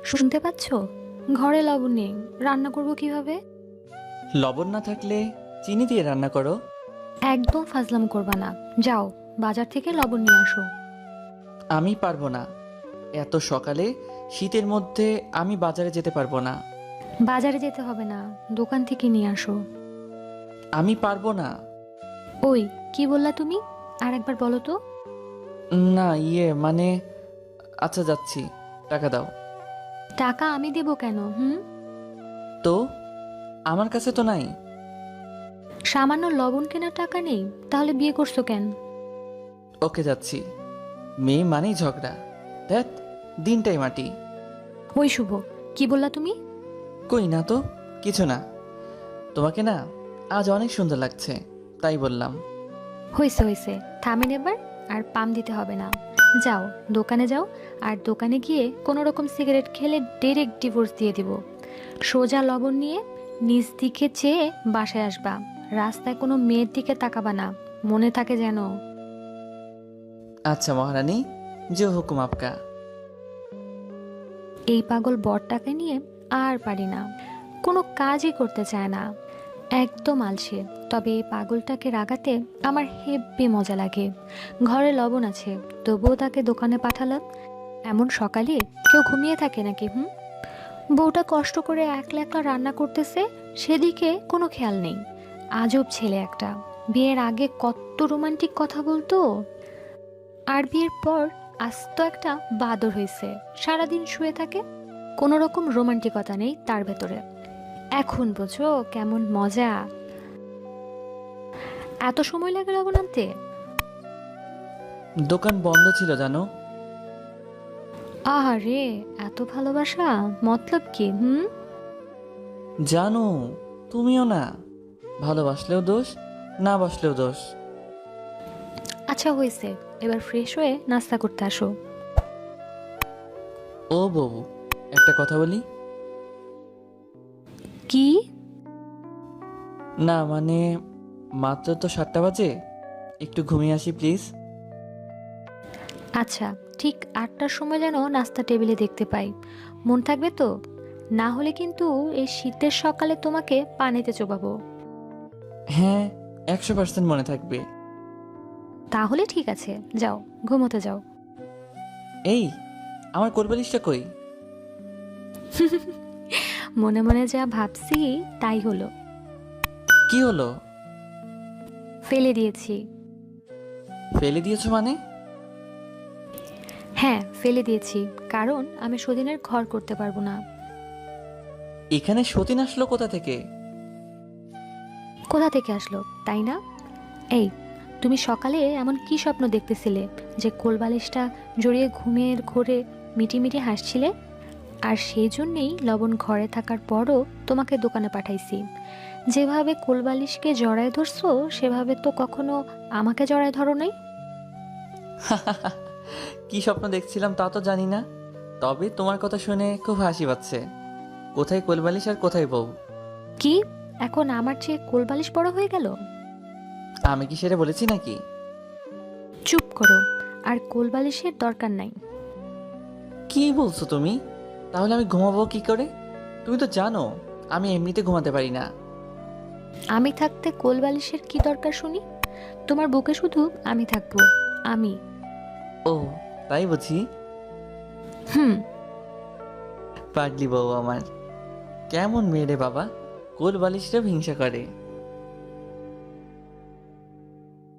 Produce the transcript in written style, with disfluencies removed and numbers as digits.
শুনতে পাচ্ছ? ঘরে লবণ নেই, রান্না করব কিভাবে? লবণ না থাকলে চিনি দিয়ে রান্না করো। একদম ফাজলাম করবা না। যাও, বাজার থেকে লবণ নিয়ে আসো। আমি পারবো না। এত সকালে শীতের মধ্যে আমি বাজারে যেতে পারবো না। বাজারে যেতে হবে না, দোকান থেকে নিয়ে আসো। আমি পারবো না। ওই, কি বললা তুমি? আর একবার বলো তো। না মানে আচ্ছা যাচ্ছি, টাকা দাও। টাকা আমি দেব কেন? তো আমার কাছে তো নাই। সামান্য লবণ কেনার টাকা নেই? তাহলে বিয়ে করছো কেন? ওকে যাচ্ছি। মেয়ে মানেই ঝগড়া। দেখ, দিনটাই মাটি। ওই শুভ, কি বললা তুমি? কই না তো, কিছু না। তোমাকে না আজ অনেক সুন্দর লাগছে, তাই বললাম। হয়েছে হয়েছে, থামেন এবার। আর পাম দিতে হবে না। যাও, দোকানে যাও। আর দোকানে গিয়ে কোনো রকম সিগারেট খেলে ডাইরেক্ট ডিভোর্স দিয়ে দিব। সোজা লবণ নিয়ে নিচ দিকে চেয়ে বাসায় আসবা। রাস্তায় কোনো মেয়ের দিকে তাকাবা না, মনে থাকে যেন। আচ্ছা মহারানী, যে হুকুম আপকা। এই পাগল বরটাকে নিয়ে আর পারি না, কোনো কাজই করতে চায় না, একদম আলসে। তবে এই পাগলটাকে রাগাতে আমার হেব্বি মজা লাগে। ঘরে লবণ আছে, তবুও তাকে দোকানে পাঠালাম। এমন সকালে কেউ ঘুমিয়ে থাকে নাকি? বউটা কষ্ট করে একলা একলা রান্না করতেছে, সেদিকে কোনো খেয়াল নেই। আজব ছেলে একটা। বিয়ের আগে কত রোমান্টিক কথা বলতো, আর বিয়ের পর আস্ত একটা বাদর হয়েছে। সারাদিন শুয়ে থাকে, কোনো রকম রোমান্টিকতা নেই তার ভেতরে। এখন বোঝো কেমন মজা? এত সময় লাগে লবণ আনতে? দোকান বন্ধ ছিল জানো। আহারে, এত ভালোবাসা, মতলব কি? জানো, তুমিও না। ভালোবাসলেও দোষ, না বাসলেও দোষ। আচ্ছা হয়েছে, এবার ফ্রেশ হয়ে নাস্তা করতে আসো। ও বউ, একটা কথা বলি। কি? না মানে, মাত্র তো 7টা বাজে, একটু ঘুমিয়ে আসি প্লিজ। আচ্ছা, ঠিক 8টার সময় যেন নাস্তা টেবিলে দেখতে পাই। মন থাকবে তো? না হলে কিন্তু এই শীতের সকালে তোমাকে পানিতে চোবাবো। হ্যাঁ, 100% মনে থাকবে। তাহলে ঠিক আছে, যাও, ঘুমোতে যাও। এই, আমার কোলবালিশটা কই? মনে মনে যা ভাবছি তাই হলো। কি হলো? ফেলে দিয়েছি। ফেলে দিয়েছো মানে? হ্যাঁ, ফেলে দিয়েছি, কারণ আমি সতীনের ঘর করতে পারবো না। এখানে সতীন আসলো কোথা থেকে? কোথা থেকে আসলো তাই না? এই, তুমি সকালে এমন কি স্বপ্ন দেখতেছিলে যে কোলবালিশটা জড়িয়ে ঘুমের ঘোরে মিটিমিটি হাসছিলে? আর সেই জন্যেই লবণ ঘরে থাকার পরও তোমাকে দোকানে পাঠাইছি। যেভাবে কোলবালিশকে জড়ায় ধরছো, সেভাবে তো কখনো আমাকে জড়ায় ধরো নাই। কি স্বপ্ন দেখছিলাম তা তো জানি না, তবে তোমার কথা শুনে খুব হাসি পাচ্ছে। কোথায় কোলবালিশ আর কোথায় বউ? কি? এখন আমার চেয়ে কোলবালিশ বড় হয়ে গেল? আমি কি সেটা বলেছি নাকি? চুপ করো। আর কোলবালিশের দরকার নাই। কি বলছো তুমি? তাহলে আমি ঘুমাবো কি করে? তুমি তো জানো আমি এমনিতে ঘুমাতে পারি না। আমি থাকতে কোলবালিশের কি দরকার শুনি? তোমার বুকে শুধু আমি থাকবো। আমি। ও, তাই বুঝি। হুম। পাগলি বউ আমার। কেমন মেয়ে রে বাবা, কোলবালিশটা হিংসা করে।